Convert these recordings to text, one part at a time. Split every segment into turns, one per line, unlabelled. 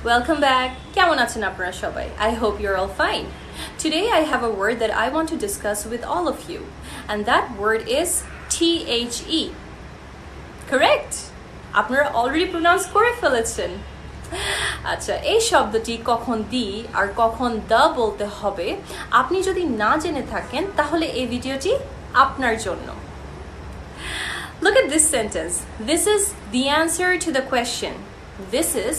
Welcome back. কেমন আছেন আপনারা সবাই? I hope you're all fine. Today I have a word that I want to discuss with all of you, and that word is THE. Correct? আপনারা already pronounce করে ফেলেছেন। আচ্ছা, এই শব্দটি কখন দি আর কখন দা বলতে হবে আপনি যদি না জেনে থাকেন তাহলে এই ভিডিওটি আপনার জন্য। Look at this sentence. This is the answer to the question. This is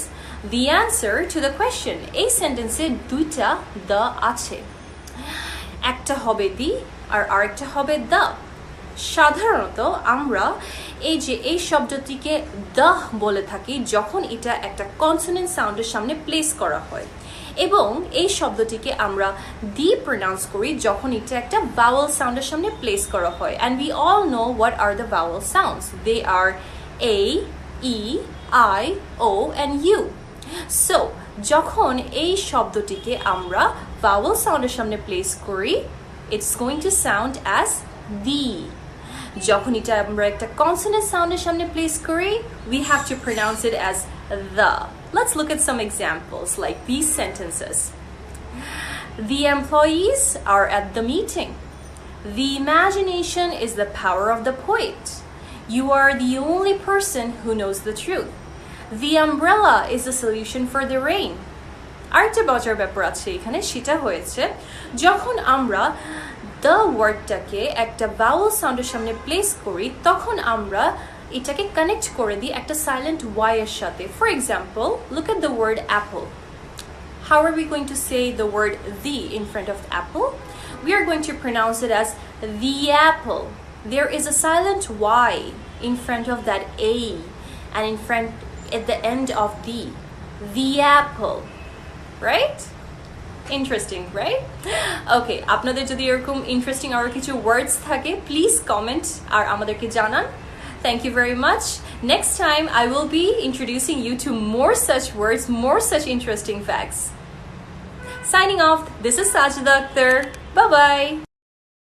the answer to the question. এই সেন্টেন্সে দুইটা দা আছে, একটা হবে দি আর আরেকটা হবে দা। সাধারণত আমরা এই শব্দটিকে দা বলে থাকি যখন এটা একটা কনসোনেন্ট সাউন্ডের সামনে প্লেস করা হয়, এবং এই শব্দটিকে আমরা দি প্রনাউন্স করি যখন এটা একটা ভাওয়েল সাউন্ডের সামনে প্লেস করা হয়। And we all know what are the vowel sounds. They are A, E, I, O and U. So যখন এই শব্দটিকে আমরা ভাওয়েল সাউন্ডের সামনে প্লেস করি, it's going to sound as the. যখন এটা আমরা একটা কনসোনেন্ট সাউন্ডের সামনে প্লেস করি, we have to pronounce it as the. Let's look at some examples like these sentences. The employees are at the meeting. The imagination is the power of the poet. You are the only person who knows the truth. The umbrella is the solution for the rain. আরেকটা মজার ব্যাপার আছে এখানে, সেটা হয়েছে যখন আমরা the ওয়ার্ডটাকে একটা ভাওয়েল সাউন্ডের সামনে প্লেস করি তখন আমরা এটাকে কানেক্ট করে দিই একটা সাইলেন্ট y এর সাথে। For example, look at the word apple. How are we going to say the word the in front of apple? We are going to pronounce it as the apple. There is a silent y in front of that a and in front at the end of the apple, right? Interesting, right? Okay, আপনাদের যদি এরকম interesting আরো কিছু ওয়ার্ডস থাকে please comment আর আমাদেরকে জানান। Thank you very much. Next time I will be introducing you to more such words, more such interesting facts. Signing off, this is Sajida Akhtar. Bye-bye.